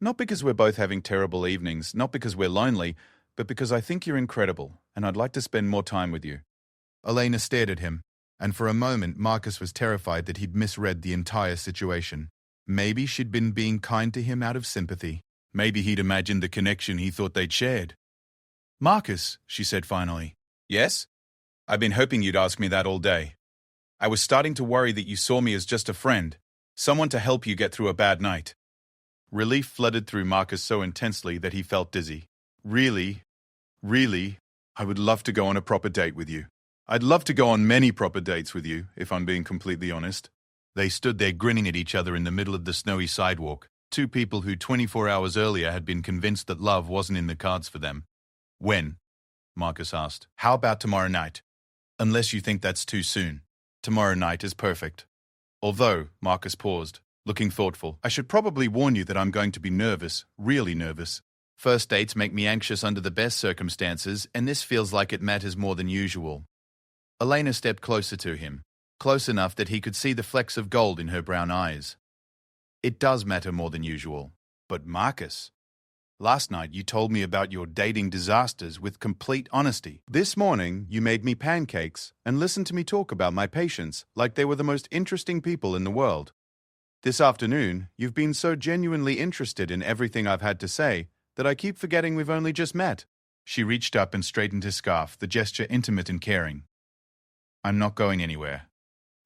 Not because we're both having terrible evenings, not because we're lonely, but because I think you're incredible, and I'd like to spend more time with you. Elena stared at him, and for a moment Marcus was terrified that he'd misread the entire situation. Maybe she'd been being kind to him out of sympathy. Maybe he'd imagined the connection he thought they'd shared. Marcus, she said finally. Yes? I've been hoping you'd ask me that all day. I was starting to worry that you saw me as just a friend, someone to help you get through a bad night. Relief flooded through Marcus so intensely that he felt dizzy. Really, I would love to go on a proper date with you. I'd love to go on many proper dates with you, if I'm being completely honest. They stood there grinning at each other in the middle of the snowy sidewalk, two people who 24 hours earlier had been convinced that love wasn't in the cards for them. When? Marcus asked. How about tomorrow night? Unless you think that's too soon. Tomorrow night is perfect. Although, Marcus paused, looking thoughtful, I should probably warn you that I'm going to be nervous, really nervous. First dates make me anxious under the best circumstances, and this feels like it matters more than usual. Elena stepped closer to him, close enough that he could see the flecks of gold in her brown eyes. It does matter more than usual. But Marcus, last night you told me about your dating disasters with complete honesty. This morning you made me pancakes and listened to me talk about my patients like they were the most interesting people in the world. This afternoon you've been so genuinely interested in everything I've had to say that I keep forgetting we've only just met. She reached up and straightened his scarf, the gesture intimate and caring. I'm not going anywhere.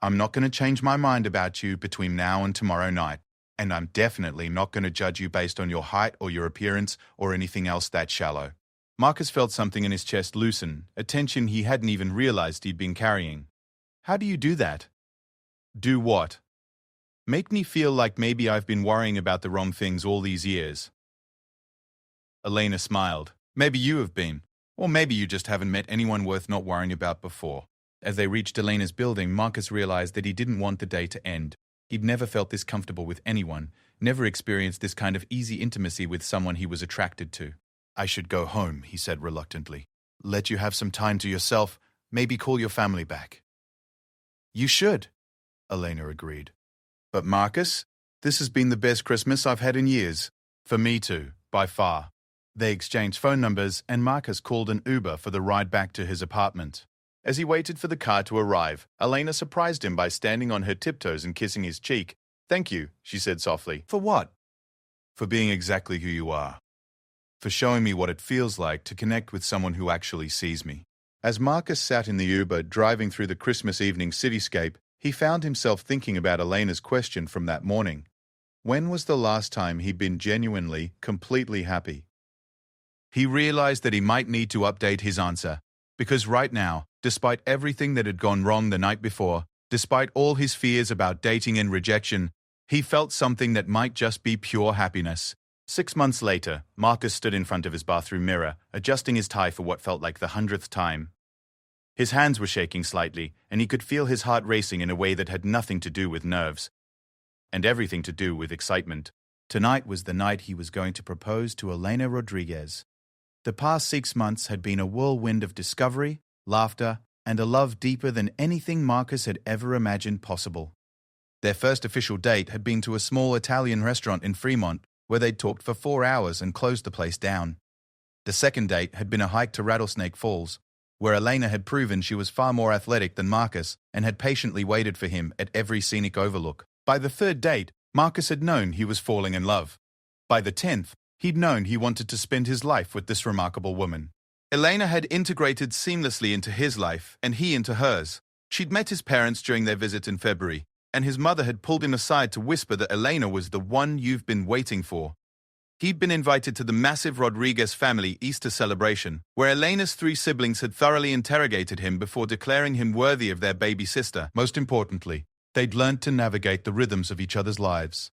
I'm not going to change my mind about you between now and tomorrow night. And I'm definitely not going to judge you based on your height or your appearance or anything else that shallow. Marcus felt something in his chest loosen, a tension he hadn't even realized he'd been carrying. How do you do that? Do what? Make me feel like maybe I've been worrying about the wrong things all these years. Elena smiled. Maybe you have been. Or maybe you just haven't met anyone worth not worrying about before. As they reached Elena's building, Marcus realized that he didn't want the day to end. He'd never felt this comfortable with anyone, never experienced this kind of easy intimacy with someone he was attracted to. I should go home, he said reluctantly. Let you have some time to yourself, maybe call your family back. You should, Elena agreed. But Marcus, this has been the best Christmas I've had in years. For me too, by far. They exchanged phone numbers and Marcus called an Uber for the ride back to his apartment. As he waited for the car to arrive, Elena surprised him by standing on her tiptoes and kissing his cheek. Thank you, she said softly. For what? For being exactly who you are. For showing me what it feels like to connect with someone who actually sees me. As Marcus sat in the Uber driving through the Christmas evening cityscape, he found himself thinking about Elena's question from that morning. When was the last time he'd been genuinely, completely happy? He realized that he might need to update his answer. Because right now, despite everything that had gone wrong the night before, despite all his fears about dating and rejection, he felt something that might just be pure happiness. 6 months later, Marcus stood in front of his bathroom mirror, adjusting his tie for what felt like the 100th time. His hands were shaking slightly, and he could feel his heart racing in a way that had nothing to do with nerves, and everything to do with excitement. Tonight was the night he was going to propose to Elena Rodriguez. The past 6 months had been a whirlwind of discovery, laughter, and a love deeper than anything Marcus had ever imagined possible. Their first official date had been to a small Italian restaurant in Fremont, where they'd talked for 4 hours and closed the place down. The second date had been a hike to Rattlesnake Falls, where Elena had proven she was far more athletic than Marcus and had patiently waited for him at every scenic overlook. By the third date, Marcus had known he was falling in love. By the 10th, he'd known he wanted to spend his life with this remarkable woman. Elena had integrated seamlessly into his life and he into hers. She'd met his parents during their visit in February, and his mother had pulled him aside to whisper that Elena was the one you've been waiting for. He'd been invited to the massive Rodriguez family Easter celebration, where Elena's 3 siblings had thoroughly interrogated him before declaring him worthy of their baby sister. Most importantly, they'd learned to navigate the rhythms of each other's lives.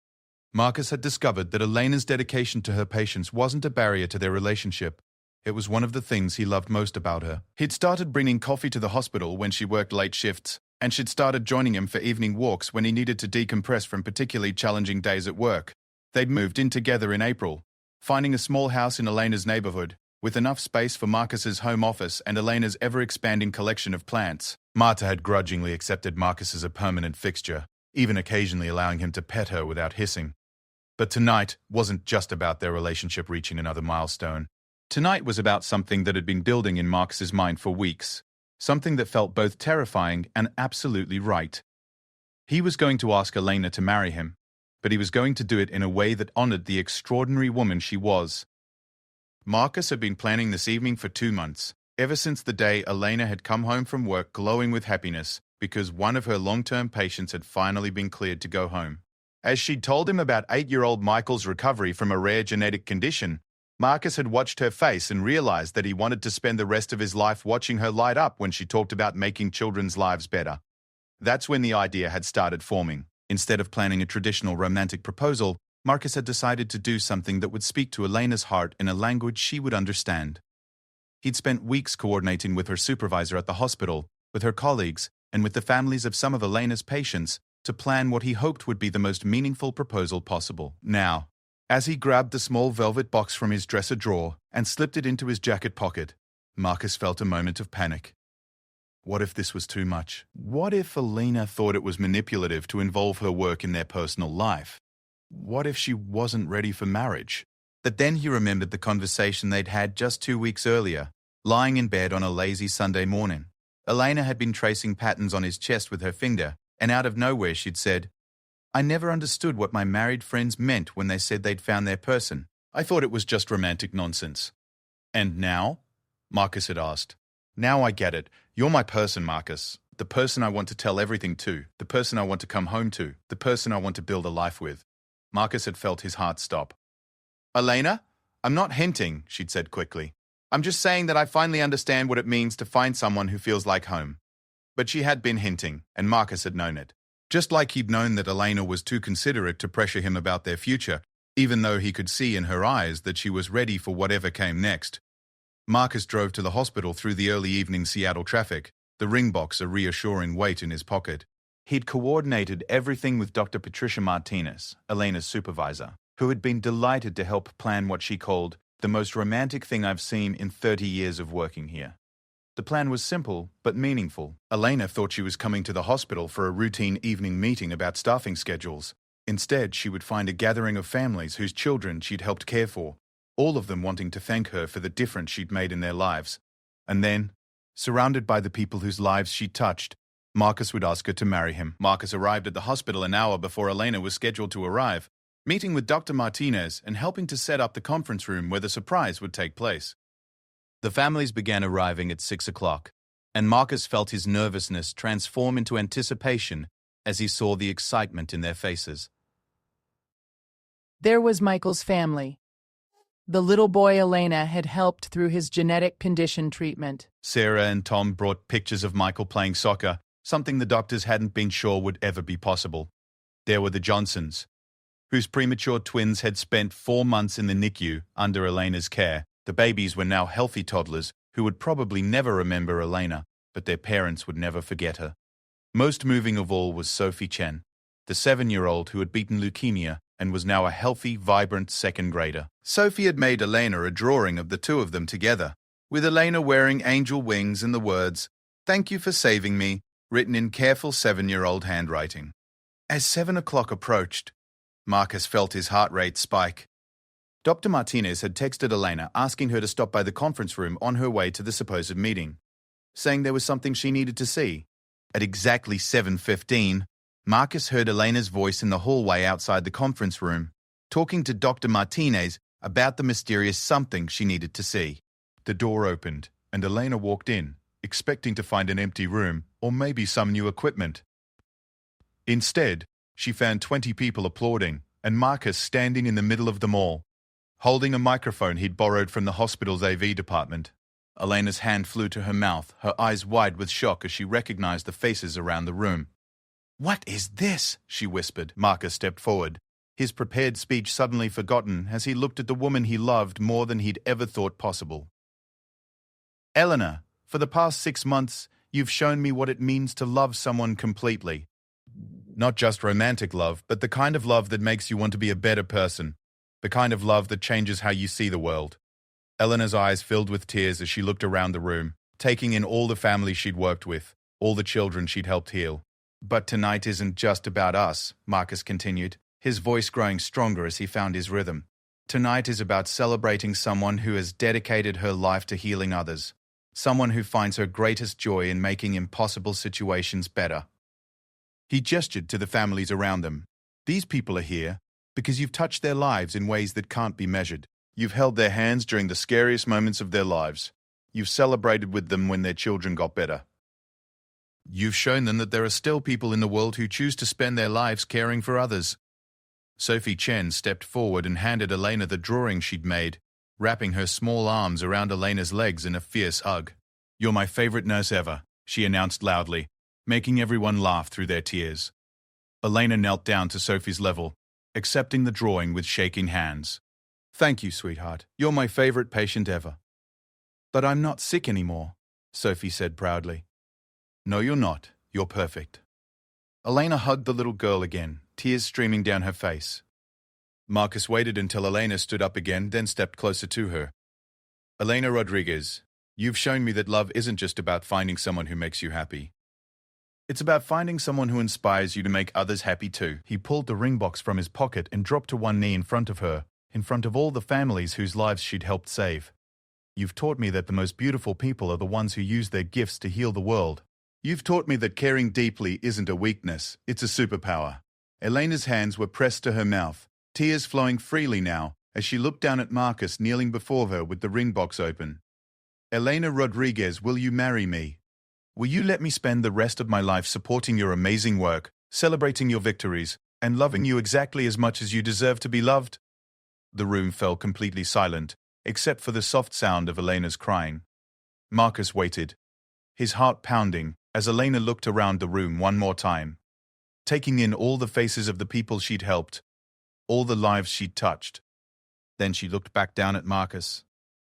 Marcus had discovered that Elena's dedication to her patients wasn't a barrier to their relationship. It was one of the things he loved most about her. He'd started bringing coffee to the hospital when she worked late shifts, and she'd started joining him for evening walks when he needed to decompress from particularly challenging days at work. They'd moved in together in April, finding a small house in Elena's neighborhood, with enough space for Marcus's home office and Elena's ever-expanding collection of plants. Marta had grudgingly accepted Marcus as a permanent fixture, even occasionally allowing him to pet her without hissing. But tonight wasn't just about their relationship reaching another milestone. Tonight was about something that had been building in Marcus's mind for weeks, something that felt both terrifying and absolutely right. He was going to ask Elena to marry him, but he was going to do it in a way that honored the extraordinary woman she was. Marcus had been planning this evening for 2 months, ever since the day Elena had come home from work glowing with happiness because one of her long-term patients had finally been cleared to go home. As she'd told him about 8-year-old Michael's recovery from a rare genetic condition, Marcus had watched her face and realized that he wanted to spend the rest of his life watching her light up when she talked about making children's lives better. That's when the idea had started forming. Instead of planning a traditional romantic proposal, Marcus had decided to do something that would speak to Elena's heart in a language she would understand. He'd spent weeks coordinating with her supervisor at the hospital, with her colleagues, and with the families of some of Elena's patients to plan what he hoped would be the most meaningful proposal possible. Now, as he grabbed the small velvet box from his dresser drawer and slipped it into his jacket pocket, Marcus felt a moment of panic. What if this was too much? What if Elena thought it was manipulative to involve her work in their personal life? What if she wasn't ready for marriage? But then he remembered the conversation they'd had just 2 weeks earlier, lying in bed on a lazy Sunday morning. Elena had been tracing patterns on his chest with her finger, and out of nowhere she'd said, "I never understood what my married friends meant when they said they'd found their person. I thought it was just romantic nonsense." "And now?" Marcus had asked. "Now I get it. You're my person, Marcus. The person I want to tell everything to. The person I want to come home to. The person I want to build a life with." Marcus had felt his heart stop. "Elena, I'm not hinting," she'd said quickly. "I'm just saying that I finally understand what it means to find someone who feels like home." But she had been hinting, and Marcus had known it. Just like he'd known that Elena was too considerate to pressure him about their future, even though he could see in her eyes that she was ready for whatever came next. Marcus drove to the hospital through the early evening Seattle traffic, the ring box a reassuring weight in his pocket. He'd coordinated everything with Dr. Patricia Martinez, Elena's supervisor, who had been delighted to help plan what she called the most romantic thing I've seen in 30 years of working here. The plan was simple, but meaningful. Elena thought she was coming to the hospital for a routine evening meeting about staffing schedules. Instead, she would find a gathering of families whose children she'd helped care for, all of them wanting to thank her for the difference she'd made in their lives. And then, surrounded by the people whose lives she'd touched, Marcus would ask her to marry him. Marcus arrived at the hospital an hour before Elena was scheduled to arrive, meeting with Dr. Martinez and helping to set up the conference room where the surprise would take place. The families began arriving at 6 o'clock, and Marcus felt his nervousness transform into anticipation as he saw the excitement in their faces. There was Michael's family. The little boy Elena had helped through his genetic condition treatment. Sarah and Tom brought pictures of Michael playing soccer, something the doctors hadn't been sure would ever be possible. There were the Johnsons, whose premature twins had spent 4 months in the NICU under Elena's care. The babies were now healthy toddlers who would probably never remember Elena, but their parents would never forget her. Most moving of all was Sophie Chen, the 7-year-old who had beaten leukemia and was now a healthy, vibrant second grader. Sophie had made Elena a drawing of the two of them together, with Elena wearing angel wings and the words, "Thank you for saving me," written in careful 7-year-old handwriting. As 7 o'clock approached, Marcus felt his heart rate spike. Dr. Martinez had texted Elena asking her to stop by the conference room on her way to the supposed meeting, saying there was something she needed to see. At exactly 7:15, Marcus heard Elena's voice in the hallway outside the conference room, talking to Dr. Martinez about the mysterious something she needed to see. The door opened, and Elena walked in, expecting to find an empty room or maybe some new equipment. Instead, she found 20 people applauding, and Marcus standing in the middle of them all, holding a microphone he'd borrowed from the hospital's AV department. Elena's hand flew to her mouth, her eyes wide with shock as she recognized the faces around the room. "What is this?" she whispered. Marcus stepped forward, his prepared speech suddenly forgotten as he looked at the woman he loved more than he'd ever thought possible. "Eleanor, for the past 6 months, you've shown me what it means to love someone completely. Not just romantic love, but the kind of love that makes you want to be a better person. The kind of love that changes how you see the world." Eleanor's eyes filled with tears as she looked around the room, taking in all the family she'd worked with, all the children she'd helped heal. "But tonight isn't just about us," Marcus continued, his voice growing stronger as he found his rhythm. "Tonight is about celebrating someone who has dedicated her life to healing others, someone who finds her greatest joy in making impossible situations better." He gestured to the families around them. "These people are here because you've touched their lives in ways that can't be measured. You've held their hands during the scariest moments of their lives. You've celebrated with them when their children got better. You've shown them that there are still people in the world who choose to spend their lives caring for others." Sophie Chen stepped forward and handed Elena the drawing she'd made, wrapping her small arms around Elena's legs in a fierce hug. "You're my favorite nurse ever," she announced loudly, making everyone laugh through their tears. Elena knelt down to Sophie's level, accepting the drawing with shaking hands. "Thank you, sweetheart. You're my favorite patient ever." "But I'm not sick anymore," Sophie said proudly. "No, you're not. You're perfect." Elena hugged the little girl again, tears streaming down her face. Marcus waited until Elena stood up again, then stepped closer to her. "Elena Rodriguez, you've shown me that love isn't just about finding someone who makes you happy. It's about finding someone who inspires you to make others happy too." He pulled the ring box from his pocket and dropped to one knee in front of her, in front of all the families whose lives she'd helped save. "You've taught me that the most beautiful people are the ones who use their gifts to heal the world. You've taught me that caring deeply isn't a weakness, it's a superpower." Elena's hands were pressed to her mouth, tears flowing freely now as she looked down at Marcus kneeling before her with the ring box open. "Elena Rodriguez, will you marry me? Will you let me spend the rest of my life supporting your amazing work, celebrating your victories, and loving you exactly as much as you deserve to be loved?" The room fell completely silent, except for the soft sound of Elena's crying. Marcus waited, his heart pounding, as Elena looked around the room one more time, taking in all the faces of the people she'd helped, all the lives she'd touched. Then she looked back down at Marcus,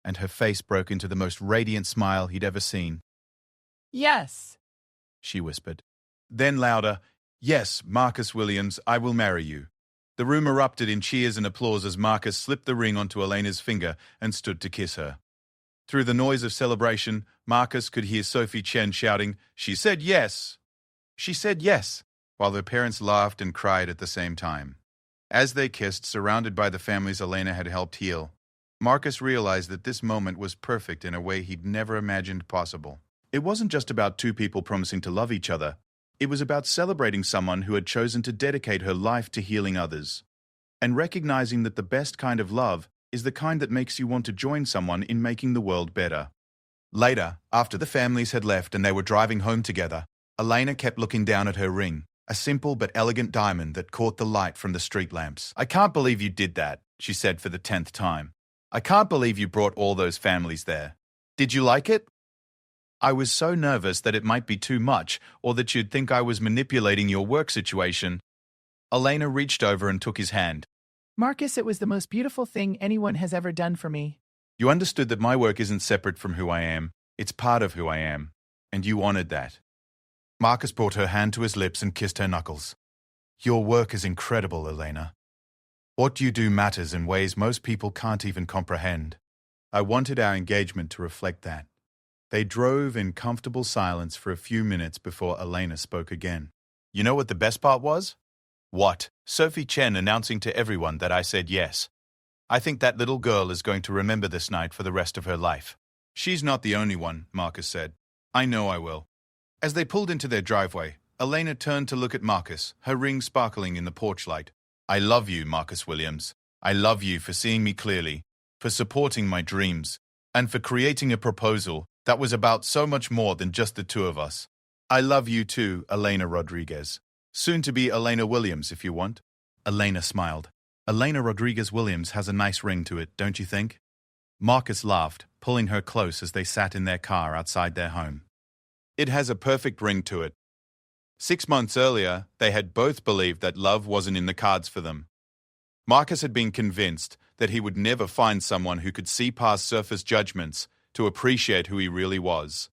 and her face broke into the most radiant smile he'd ever seen. "Yes," she whispered. Then louder, "Yes, Marcus Williams, I will marry you." The room erupted in cheers and applause as Marcus slipped the ring onto Elena's finger and stood to kiss her. Through the noise of celebration, Marcus could hear Sophie Chen shouting, "She said yes! She said yes!" while their parents laughed and cried at the same time. As they kissed, surrounded by the families Elena had helped heal, Marcus realized that this moment was perfect in a way he'd never imagined possible. It wasn't just about two people promising to love each other. It was about celebrating someone who had chosen to dedicate her life to healing others, and recognizing that the best kind of love is the kind that makes you want to join someone in making the world better. Later, after the families had left and they were driving home together, Elena kept looking down at her ring, a simple but elegant diamond that caught the light from the street lamps. "I can't believe you did that," she said for the 10th time. I can't believe you brought all those families there. Did you like it? I was so nervous that it might be too much, or that you'd think I was manipulating your work situation. Elena reached over and took his hand. Marcus, it was the most beautiful thing anyone has ever done for me. You understood that my work isn't separate from who I am. It's part of who I am. And you honored that. Marcus brought her hand to his lips and kissed her knuckles. Your work is incredible, Elena. What you do matters in ways most people can't even comprehend. I wanted our engagement to reflect that. They drove in comfortable silence for a few minutes before Elena spoke again. You know what the best part was? What? Sophie Chen announcing to everyone that I said yes. I think that little girl is going to remember this night for the rest of her life. She's not the only one, Marcus said. I know I will. As they pulled into their driveway, Elena turned to look at Marcus, her ring sparkling in the porch light. I love you, Marcus Williams. I love you for seeing me clearly, for supporting my dreams, and for creating a proposal that was about so much more than just the two of us. I love you too, Elena Rodriguez. Soon to be Elena Williams, if you want. Elena smiled. Elena Rodriguez Williams has a nice ring to it, don't you think? Marcus laughed, pulling her close as they sat in their car outside their home. It has a perfect ring to it. 6 months earlier, they had both believed that love wasn't in the cards for them. Marcus had been convinced that he would never find someone who could see past surface judgments to appreciate who he really was.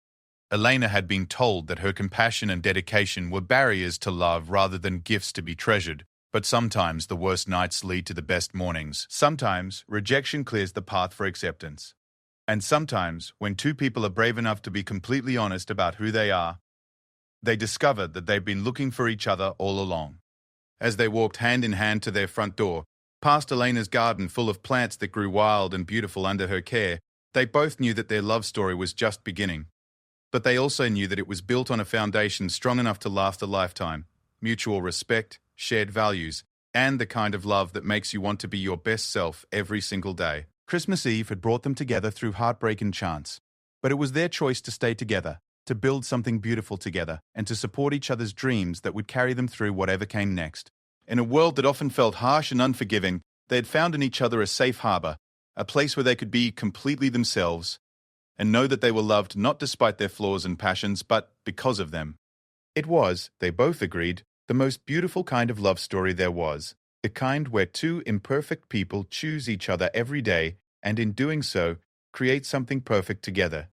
Elena had been told that her compassion and dedication were barriers to love rather than gifts to be treasured. But sometimes the worst nights lead to the best mornings. Sometimes rejection clears the path for acceptance. And sometimes, when two people are brave enough to be completely honest about who they are, they discover that they've been looking for each other all along. As they walked hand in hand to their front door, past Elena's garden full of plants that grew wild and beautiful under her care, they both knew that their love story was just beginning. But they also knew that it was built on a foundation strong enough to last a lifetime. Mutual respect, shared values, and the kind of love that makes you want to be your best self every single day. Christmas Eve had brought them together through heartbreak and chance. But it was their choice to stay together, to build something beautiful together, and to support each other's dreams that would carry them through whatever came next. In a world that often felt harsh and unforgiving, they had found in each other a safe harbor, a place where they could be completely themselves, and know that they were loved not despite their flaws and passions, but because of them. It was, they both agreed, the most beautiful kind of love story there was, the kind where two imperfect people choose each other every day and in doing so, create something perfect together.